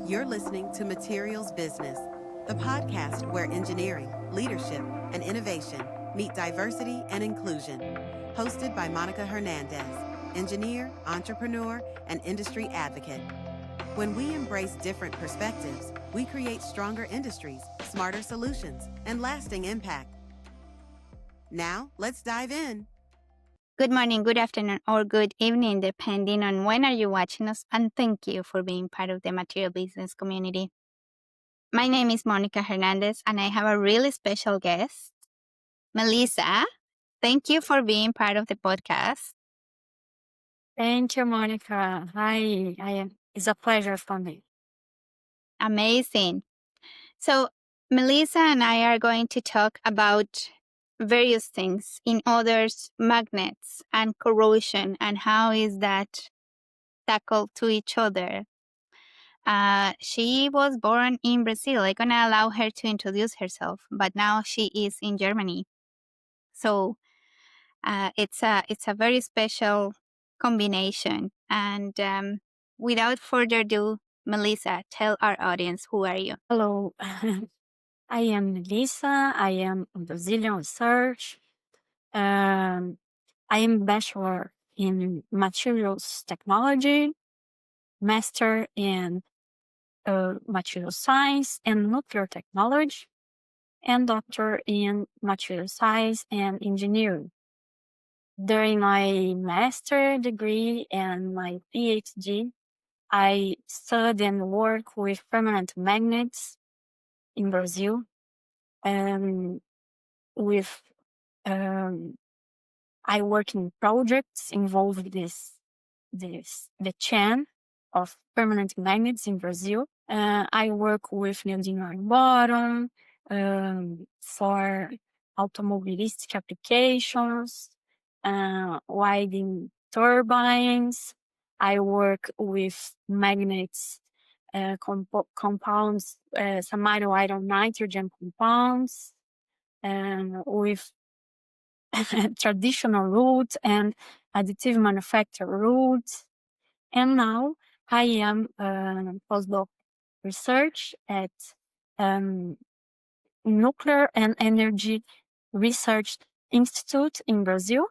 You're listening to Materials Business, the podcast where engineering, leadership, and innovation meet diversity and inclusion. Hosted by Monica Hernandez, engineer, entrepreneur, and industry advocate. When we embrace different perspectives, we create stronger industries, smarter solutions, and lasting impact. Now, let's dive in. Good morning, good afternoon, or good evening, depending on when are you watching us, and thank you for being part of the material business community. My name is Monica Hernandez, and I have a really special guest, Melissa. Thank you for being part of the podcast. Thank you, Monica. Hi, it's a pleasure for me. Amazing. So, Melissa and I are going to talk about various things, in others, magnets and corrosion, and how is that tackled to each other. She was born in Brazil. I'm gonna allow her to introduce herself, but now she is in Germany. So it's a very special combination. And without further ado, Melissa, tell our audience, who are you? Hello, I am Melissa. I am a Brazilian research. I am bachelor in materials technology, master in material science and nuclear technology, and doctor in material science and engineering. During my master degree and my PhD, I study and work with permanent magnets in Brazil, and with I work in projects involving the chain of permanent magnets in Brazil. I work with neodymium boron for automobilistic applications, winding turbines. I work with magnets, compounds, samarium iron nitrogen compounds, with traditional routes and additive manufacture routes. And now I am postdoc research at Nuclear and Energy Research Institute in Brazil,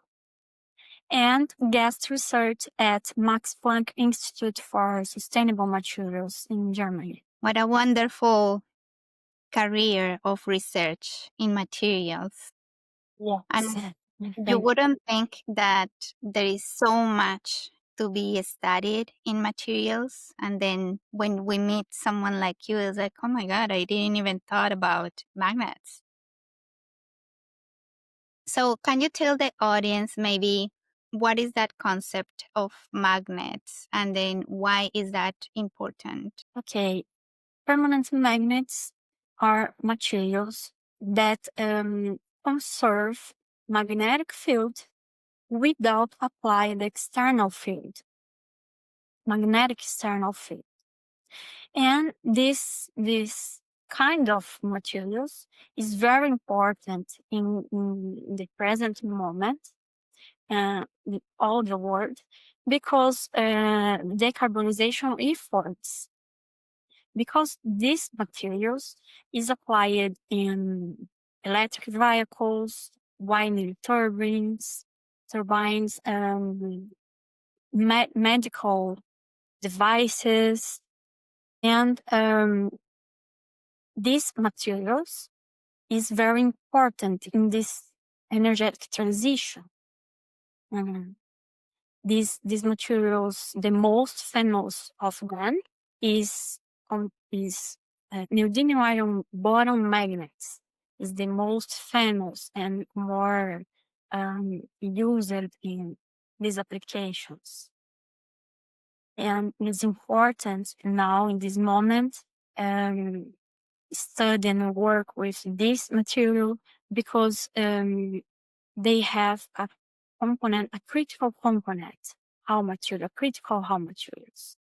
and guest research at Max Planck Institute for Sustainable Materials in Germany. What a wonderful career of research in materials. Yes. And you wouldn't think that there is so much to be studied in materials. And then when we meet someone like you, it's like, oh my God, I didn't even thought about magnets. So can you tell the audience maybe what is that concept of magnets, and then why is that important? Okay. Permanent magnets are materials that conserve magnetic field without applying the external field, magnetic external field. And this kind of materials is very important in the present moment, in all the world, because decarbonization efforts, because these materials is applied in electric vehicles, winding turbines, medical devices, and these materials is very important in this energetic transition. These materials, the most famous of them is neodymium iron boron magnets. Is the most famous and more used in these applications. And it's important now in this moment study and work with this material, because they have a component, a critical component, critical raw materials,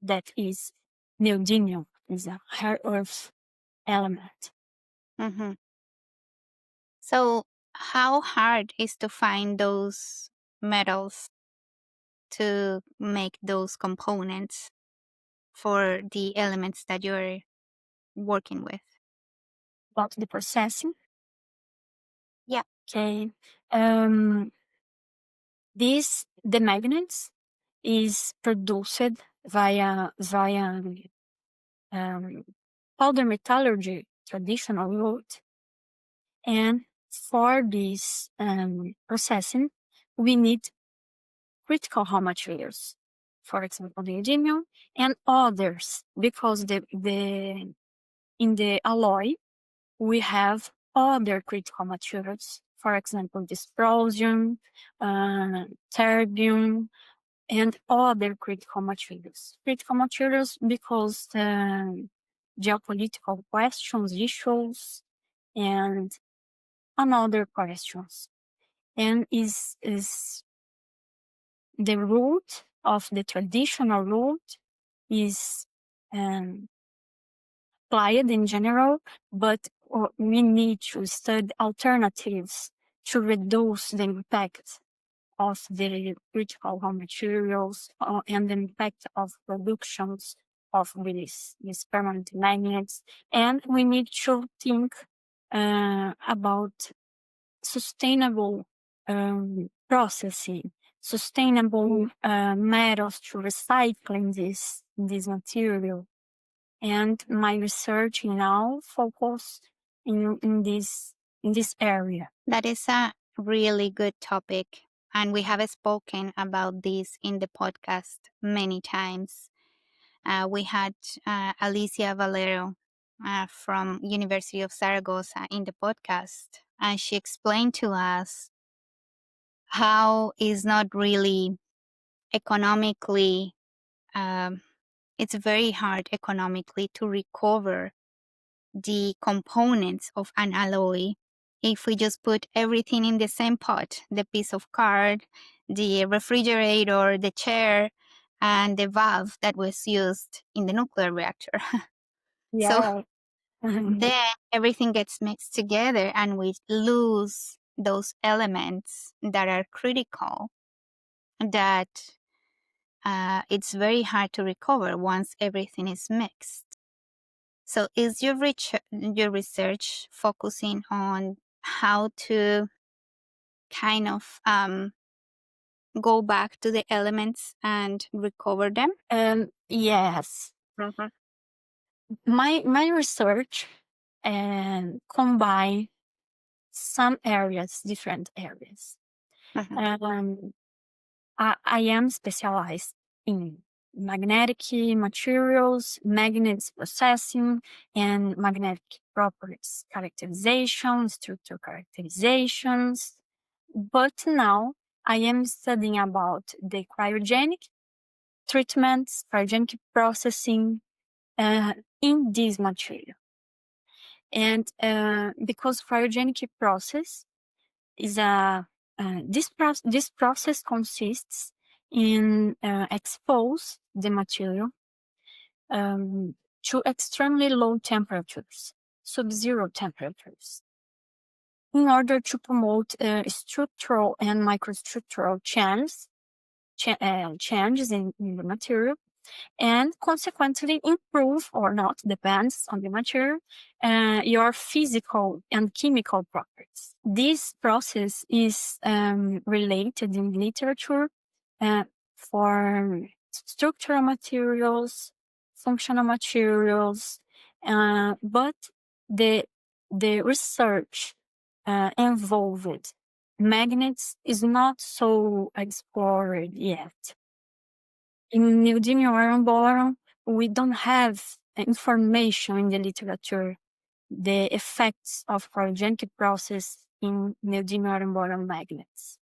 that is neodymium, is a rare earth element. Mm-hmm. So how hard is to find those metals to make those components? for the elements that you're working with? About the processing. Yeah. Okay. The magnets is produced via powder metallurgy traditional route. And for this processing, we need critical raw materials, for example, neodymium and others, because in the alloy we have other critical materials, for example, dysprosium, terbium, and other critical materials. Critical materials because geopolitical questions, issues, and another questions. And is the route of the traditional route is applied in general, but we need to study alternatives to reduce the impact of the critical raw materials and the impact of productions of these permanent magnets. And we need to think about sustainable processing, sustainable methods to recycling this material. And my research now focus in this area. That is a really good topic. And we have spoken about this in the podcast many times. We had Alicia Valero from University of Zaragoza in the podcast, and she explained to us how it's not really economically, it's very hard economically to recover the components of an alloy if we just put everything in the same pot, the piece of card, the refrigerator, the chair, and the valve that was used in the nuclear reactor. So Yeah. then everything gets mixed together and we lose those elements that are critical, that it's very hard to recover once everything is mixed. So is your research focusing on how to kind of go back to the elements and recover them? Yes. My research combine some areas, different areas. Mhm. I am specialized in magnetic materials, magnets processing, and magnetic properties characterization, structure characterizations. But now I am studying about the cryogenic treatments, cryogenic processing in this material. And because cryogenic process is this process consists in expose the material to extremely low temperatures, sub-zero temperatures, in order to promote structural and microstructural changes in the material, and consequently improve or not, depends on the material, your physical and chemical properties. This process is related in literature for structural materials, functional materials, but the research involved magnets is not so explored yet. In neodymium iron boron, we don't have information in the literature the effects of cryogenic process in neodymium iron boron magnets.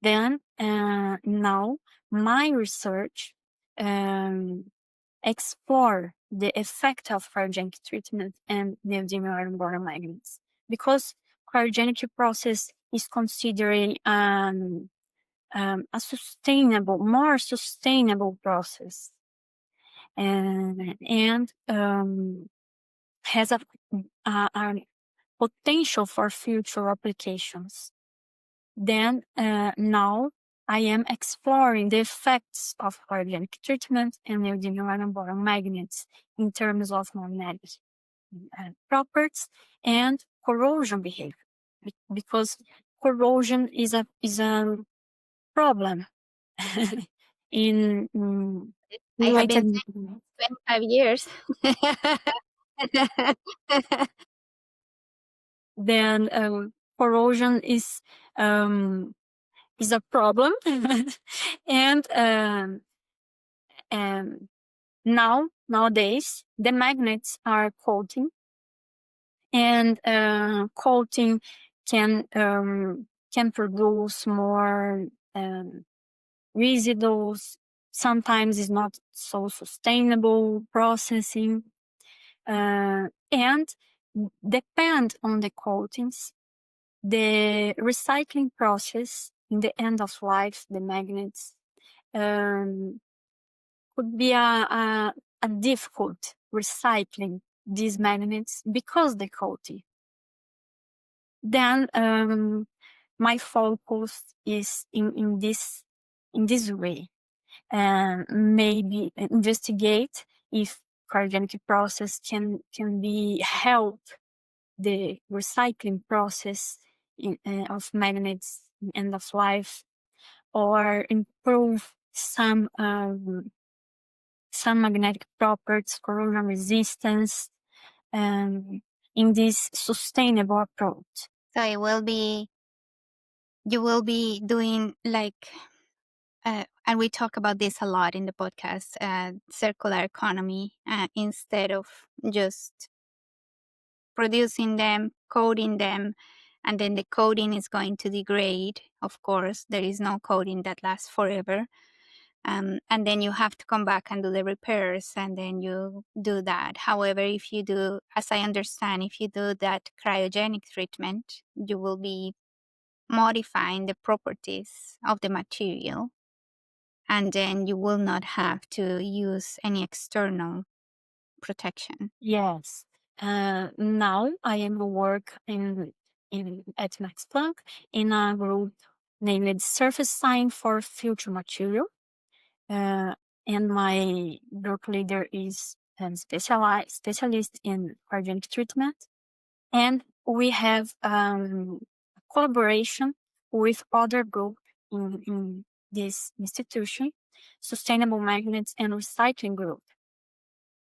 Then now my research explore the effect of cryogenic treatment and neodymium iron boron magnets, because cryogenic process is considered a more sustainable process, and has a potential for future applications. Then now I am exploring the effects of cryogenic treatment and neodymium iron boron magnets in terms of magnetic properties and corrosion behavior, because corrosion is a problem in I have related. been 25 years. Then corrosion is a problem, and nowadays the magnets are coating, and coating can produce more residuals. Sometimes it's not so sustainable processing, and depend on the coatings. The recycling process in the end of life, the magnets, could be a difficult recycling these magnets because the coating. Then my focus is in this way, and maybe investigate if cryogenic process can be help the recycling process of magnets in end of life, or improve some magnetic properties, corrosion resistance, in this sustainable approach. So you will be doing like, and we talk about this a lot in the podcast, circular economy, instead of just producing them, coding them, and then the coding is going to degrade. Of course, there is no coding that lasts forever. And then you have to come back and do the repairs, and then you do that. However, if you do, as I understand, if you do that cryogenic treatment, you will be modifying the properties of the material, and then you will not have to use any external protection. Yes. Now I am work at Max Planck in a group named Surface Science for Future Material. And my group leader is a specialist in cryogenic treatment. And we have collaboration with other group in this institution, Sustainable Magnets and Recycling Group.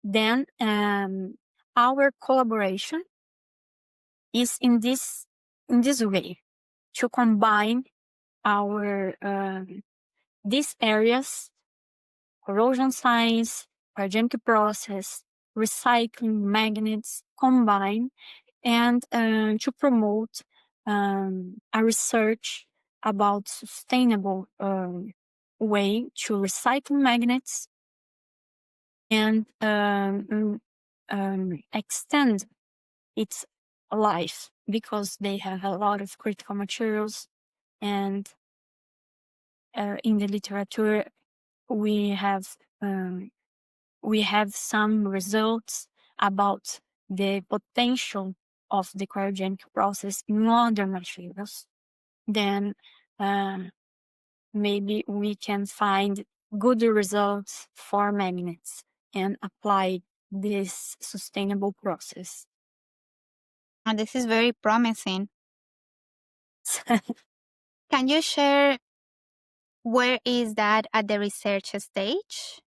Then our collaboration is in this way, to combine our these areas: corrosion science, cryogenic process, recycling, magnets, combine, and to promote a research about sustainable way to recycle magnets and extend its life, because they have a lot of critical materials. And in the literature, we have some results about the potential of the cryogenic process in other materials. Then maybe we can find good results for magnets and apply this sustainable process. And this is very promising. Can you share where is that at the research stage?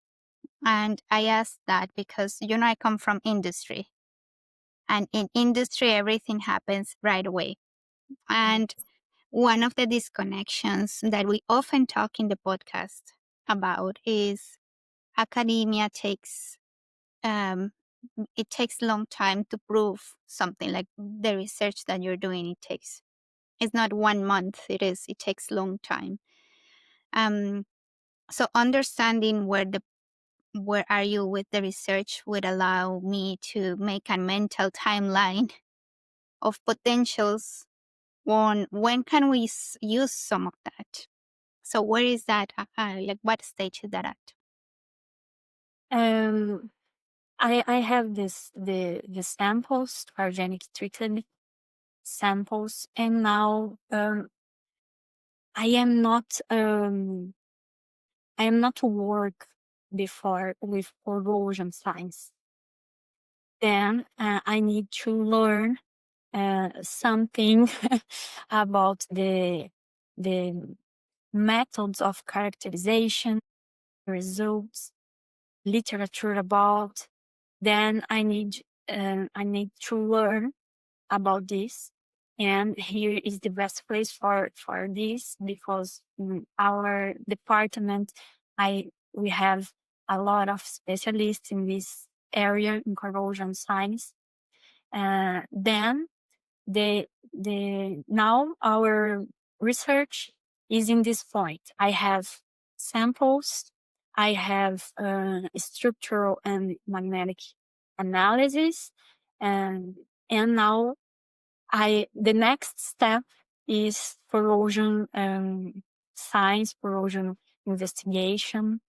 And I ask that because, I come from industry. And in industry, everything happens right away. And one of the disconnections that we often talk in the podcast about is academia takes it takes a long time to prove something. Like the research that you're doing, it's not 1 month, it takes long time. So understanding where are you with the research would allow me to make a mental timeline of potentials on when can we use some of that. So where is that? Like what stage is that at? I have the samples, cryogenic treated samples, and now I am not work before with corrosion science. Then I need to learn something about the methods of characterization, results, literature about. Then I need to learn about this, and here is the best place for this, because in our department we have a lot of specialists in this area in corrosion science. Then the now our research is in this point. I have samples, I have structural and magnetic analysis, and now the next step is corrosion science, corrosion investigation,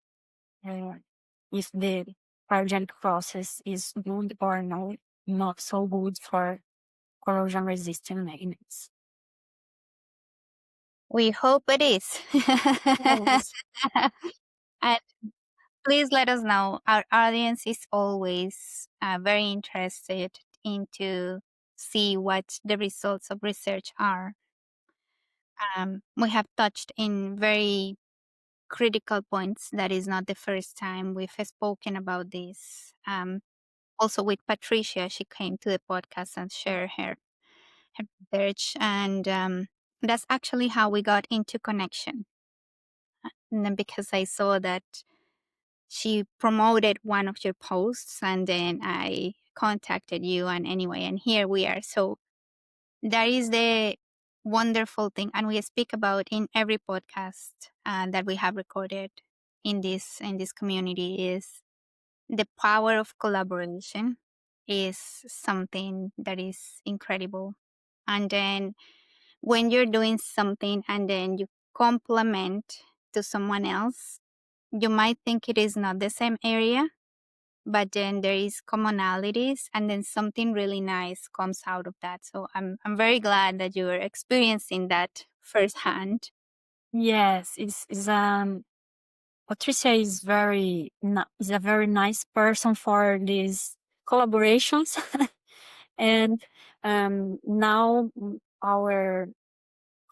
if the cryogenic process is good or not so good for corrosion resistant magnets. We hope it is. Yes. And please let us know. Our audience is always very interested into see what the results of research are. We have touched in very critical points. That is not the first time we've spoken about this. Also with Patricia, she came to the podcast and shared her research, and that's actually how we got into connection. And then because I saw that she promoted one of your posts, and then I contacted you, and anyway, and here we are. So that is the wonderful thing, and we speak about in every podcast that we have recorded in this community, is the power of collaboration is something that is incredible. And then when you're doing something and then you complement to someone else, you might think it is not the same area, but then there is commonalities, and then something really nice comes out of that. So I'm very glad that you're experiencing that firsthand. Yes, it's Patricia is is a very nice person for these collaborations, and now our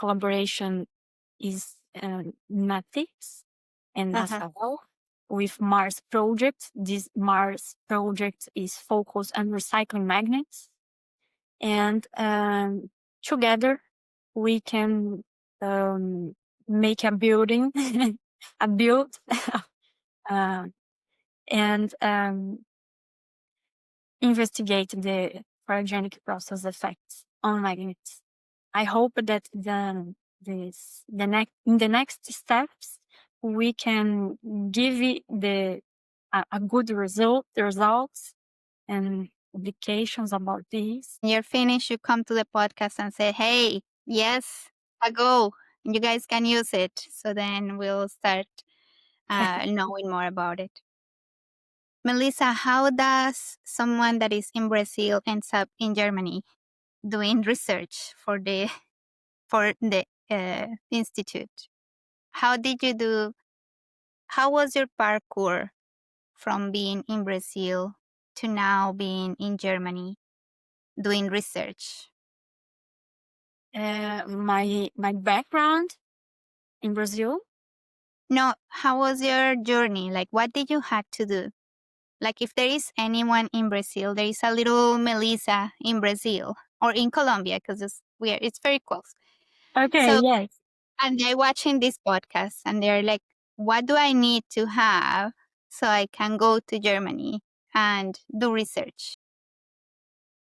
collaboration is Mathis and Nassau with Mars project. This Mars project is focused on recycling magnets, and together we can make a building, a build, and investigate the cryogenic process effects on magnets. I hope that in the next steps we can give it a good results and publications about this. When you're finished, you come to the podcast and say, hey, yes, I go. And you guys can use it. So then we'll start knowing more about it. Melissa, how does someone that is in Brazil ends up in Germany doing research for the institute? How did you do? How was your parkour from being in Brazil to now being in Germany doing research? My background in Brazil. No, how was your journey? Like, what did you have to do? Like, if there is anyone in Brazil, there is a little Melissa in Brazil or in Colombia, because it's very close. Okay, So, yes. and they're watching this podcast and they're like, what do I need to have so I can go to Germany and do research?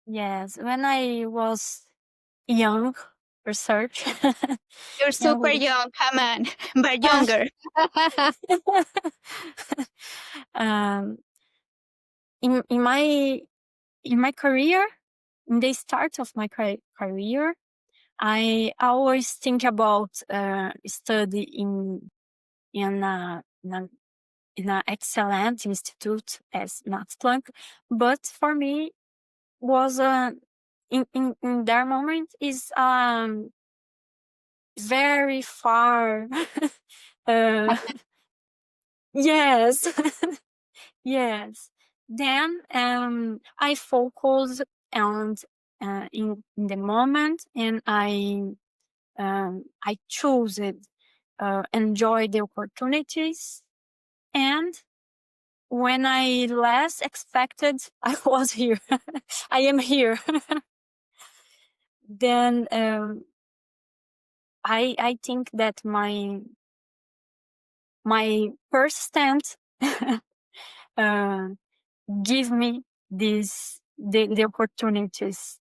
Yes, when I was young, research. You're super young, come on, but younger. um, in my career, in the start of my career, I always think about study in a excellent institute as Max Planck, but for me was in that moment is very far. uh, yes. Yes. Then I focus on in the moment, and I choose it, enjoy the opportunities, and when I less expected, I was here. I am here. Then I think that my persistent uh, give me the opportunities.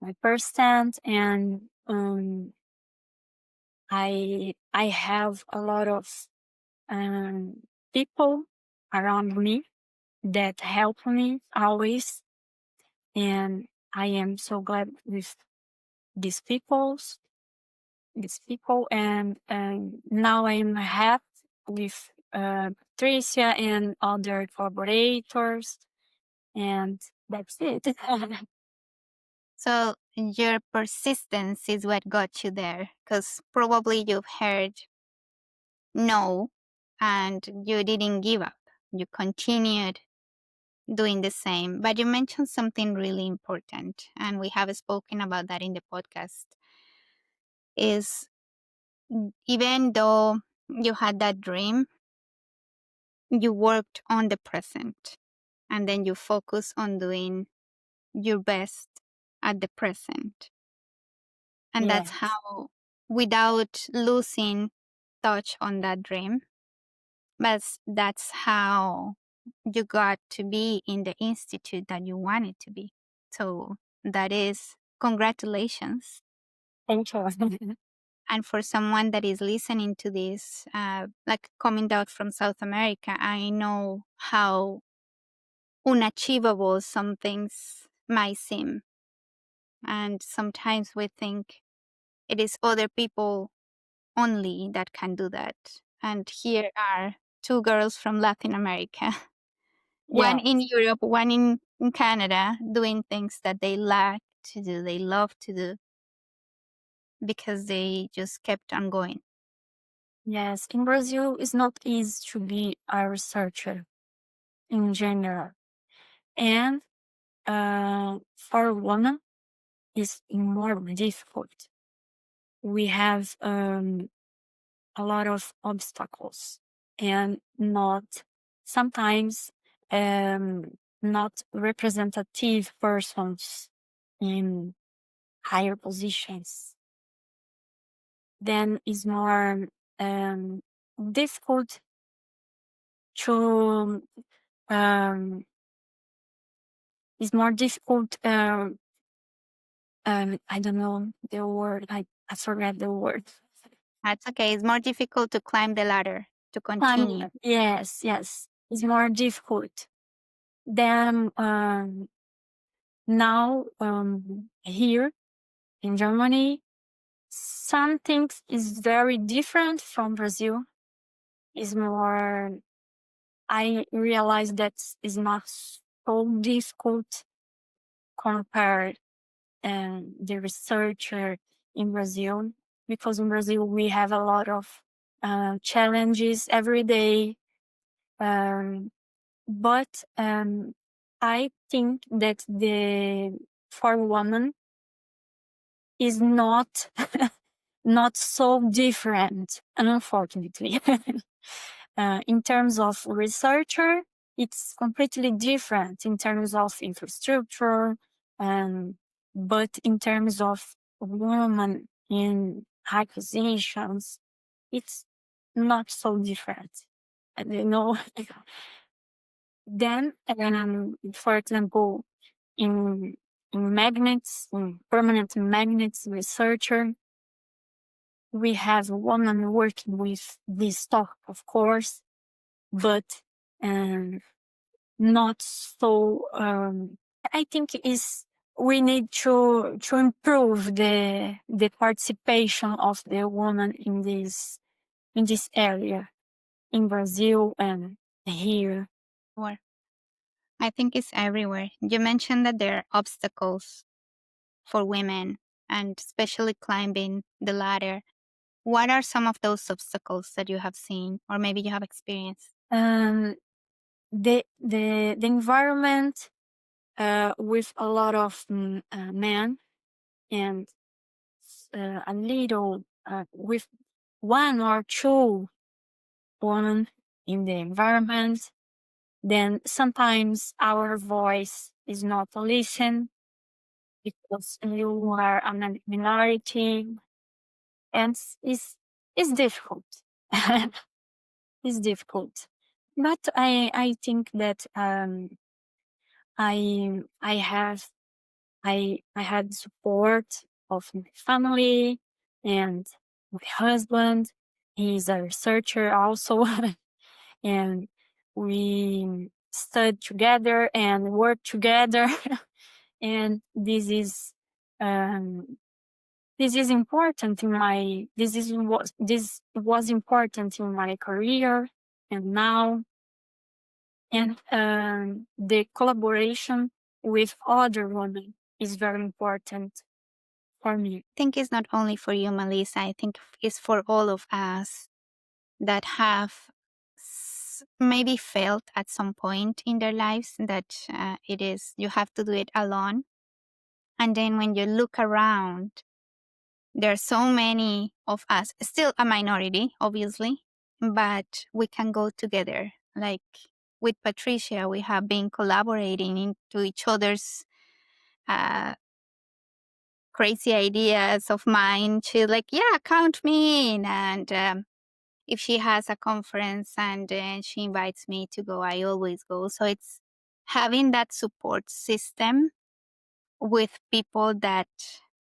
My persistent, and I have a lot of um, people around me that help me always, and I am so glad with these peoples, these people, and now I'm happy with Tricia and other collaborators, and that's it. So your persistence is what got you there, because probably you've heard no and you didn't give up. You continued doing the same. But you mentioned something really important, and we have spoken about that in the podcast, is even though you had that dream, you worked on the present, and then you focus on doing your best at the present. And that's Yes, how, without losing touch on that dream, but that's how you got to be in the institute that you wanted to be. So that is congratulations. thank you. And for someone that is listening to this, like coming out from South America, I know how unachievable some things might seem. And sometimes we think it is other people only that can do that. And here are two girls from Latin America, one in Yes, Europe, one in Canada, doing things that they like to do, they love to do, because they just kept on going. yes. In Brazil, it's not easy to be a researcher in general, and for women, it's more difficult. We have a lot of obstacles, and not sometimes not representative persons in higher positions. Then it's more um, difficult to it's more difficult. I don't know the word. I forgot the word. That's okay. It's more difficult to climb the ladder, to continue. Yes, yes. It's more difficult. Then now here in Germany, some things is very different from Brazil. Is more. I realize that is not so difficult compared the researcher in Brazil, because in Brazil we have a lot of challenges every day. Um, but I think that the for women is not not so different, unfortunately. In terms of researcher, it's completely different in terms of infrastructure, but in terms of women in high positions, it's not so different. And, then, for example, in magnets, in permanent magnets researcher, we have women working with this topic, of course, but not so. I think is we need to improve the participation of the woman in this area in Brazil and here. Or I think it's everywhere. You mentioned that there are obstacles for women, and especially climbing the ladder. What are some of those obstacles that you have seen or maybe you have experienced? The environment with a lot of men and a little with one or two women in the environment, then sometimes our voice is not listened because you are a minority, and it's difficult. It's difficult, but I think that I have I had support of my family and my husband. He's a researcher also, and we study together and work together. And um, this is important in my this was important in my career and now, and the collaboration with other women is very important for me. I think it's not only for you, Melissa. I think it's for all of us that have maybe felt at some point in their lives that it is, you have to do it alone. And then when you look around, there are so many of us, still a minority, obviously, but we can go together. Like with Patricia, we have been collaborating into each other's crazy ideas of mine. She's like, yeah, count me in. And if she has a conference and she invites me to go, I always go. So it's having that support system with people that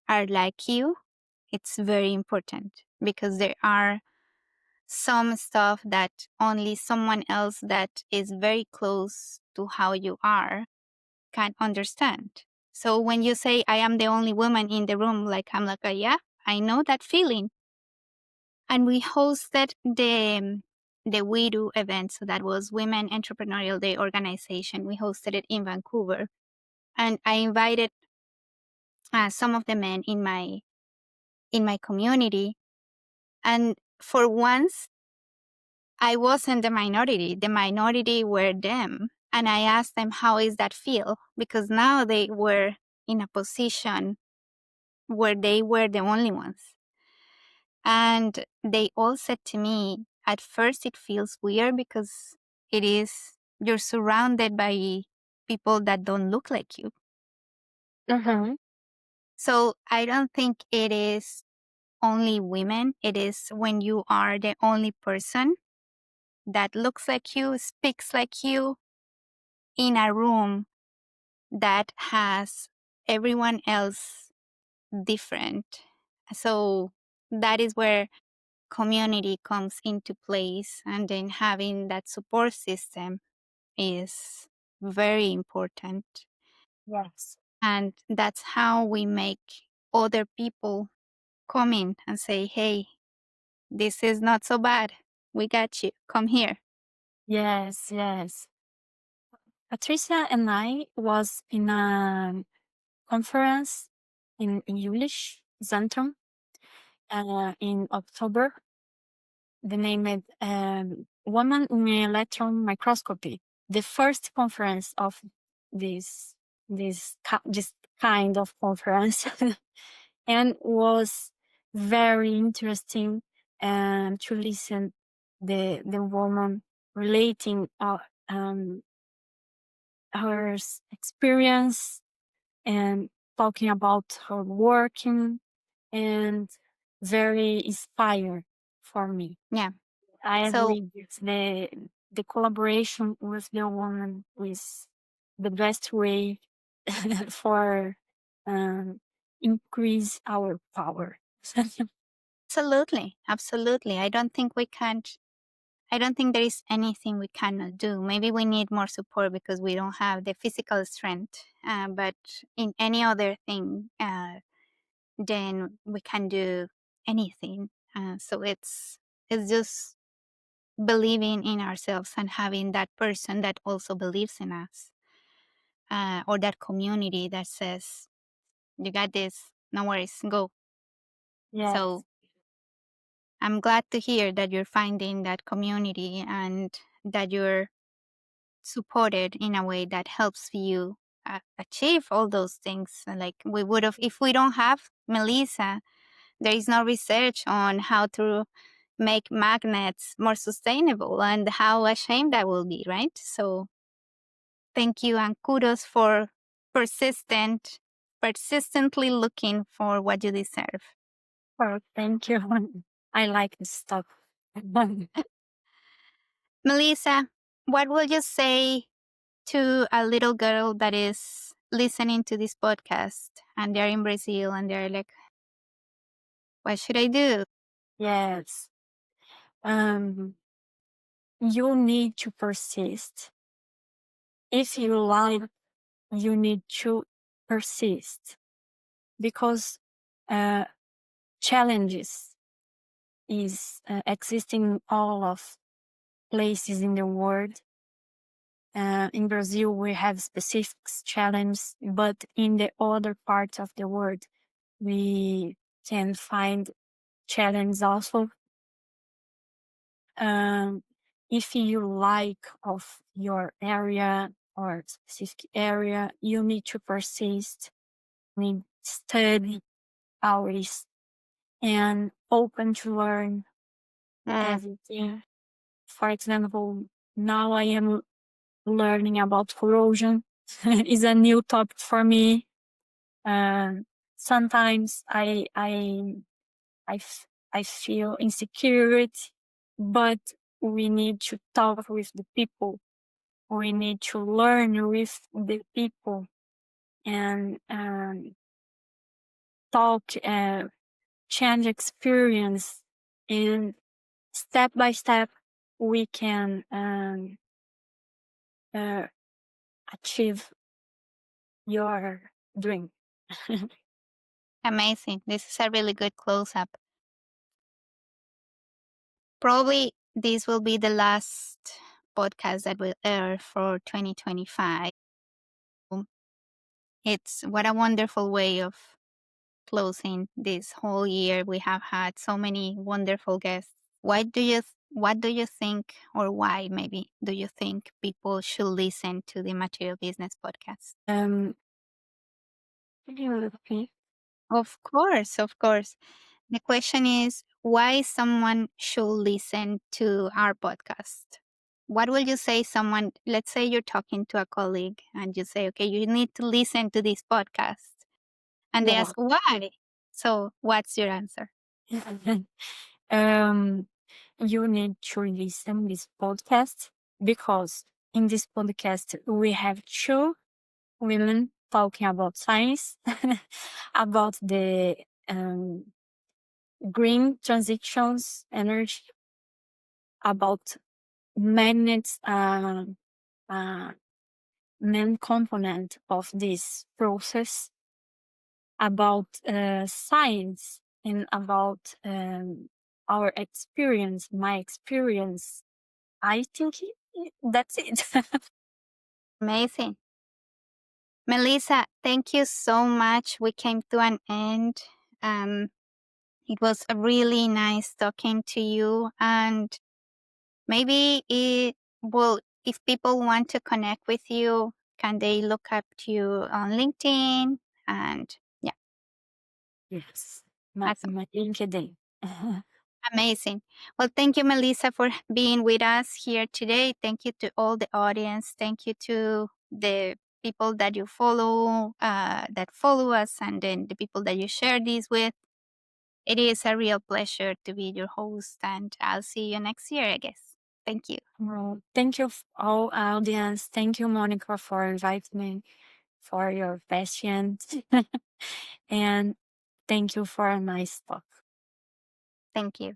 are like you. It's very important because there are some stuff that only someone else that is very close to how you are can understand. So when you say I am the only woman in the room, like I'm like, yeah, I know that feeling. And we hosted the WIDO event, so that was Women Entrepreneurial Day organization. We hosted it in Vancouver, and I invited some of the men in my community. And for once, I wasn't the minority. The minority were them. And I asked them, how is that feel? Because now they were in a position where they were the only ones. And they all said to me, at first it feels weird because you're surrounded by people that don't look like you. Mm-hmm. So I don't think it is only women. It is when you are the only person that looks like you, speaks like you, in a room that has everyone else different. So that is where community comes into place, and then having that support system is very important. Yes. And that's how we make other people come in and say, hey, this is not so bad. We got you. Come here. Yes, yes. Patricia and I was in a conference in English Zentrum in October. The name is Woman in Electron Microscopy. The first conference of this this kind of conference, and was very interesting to listen the woman relating her experience and talking about her working, and very inspired for me. Yeah. I So agree with the collaboration with the woman is the best way for um, increase our power. absolutely. Absolutely. I don't think there is anything we cannot do. Maybe we need more support because we don't have the physical strength. But in any other thing, then we can do anything. So it's just believing in ourselves and having that person that also believes in us, or that community that says, "You got this. No worries. Go." Yes. So I'm glad to hear that you're finding that community and that you're supported in a way that helps you achieve all those things. Like we would have, if we don't have Melissa, there is no research on how to make magnets more sustainable, and how ashamed that will be, right? So thank you and kudos for persistently looking for what you deserve. Well, thank you. I like this stuff. Melissa, what will you say to a little girl that is listening to this podcast and they're in Brazil and they're like, what should I do? Yes. You need to persist. If you like, you need to persist, because challenges is existing in all of places in the world. In Brazil, we have specific challenges, but in the other parts of the world, we can find challenges also. If you like of your area or specific area, you need to persist, need study always, and open to learn everything. For example, now I am learning about corrosion. Is a new topic for me. Sometimes I feel insecurity, but we need to talk with the people. We need to learn with the people and talk, change experience, and step by step we can achieve your dream. Amazing. This is a really good close up. Probably this will be the last podcast that will air for 2025. It's what a wonderful way of closing this whole year. We have had so many wonderful guests. What do you think, or why maybe do you think people should listen to the Material Business podcast? Of course. The question is why someone should listen to our podcast. What will you say someone, let's say you're talking to a colleague and you say, okay, you need to listen to this podcast. And they ask, why? So what's your answer? You need to listen this podcast because in this podcast we have two women talking about science, about the green transitions, energy, about magnets, main component of this process, about science, and about our experience, my experience. I think that's it. Amazing. Melissa, thank you so much. We came to an end. It was really nice talking to you. And maybe if people want to connect with you, can they look up to you on LinkedIn? And yeah. Yes, Awesome. my LinkedIn. Amazing. Well, thank you, Melissa, for being with us here today. Thank you to all the audience. Thank you to the people that you follow, that follow us, and then the people that you share this with. It is a real pleasure to be your host, and I'll see you next year, I guess. Thank you. Well, thank you, all audience. Thank you, Monica, for inviting me, for your patience, and thank you for a nice talk. Thank you.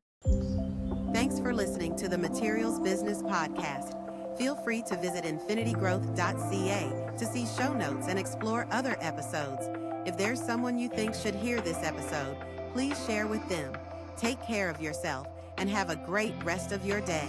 Thanks for listening to the Materials Business Podcast. Feel free to visit infinitygrowth.ca to see show notes and explore other episodes. If there's someone you think should hear this episode, please share with them. Take care of yourself and have a great rest of your day.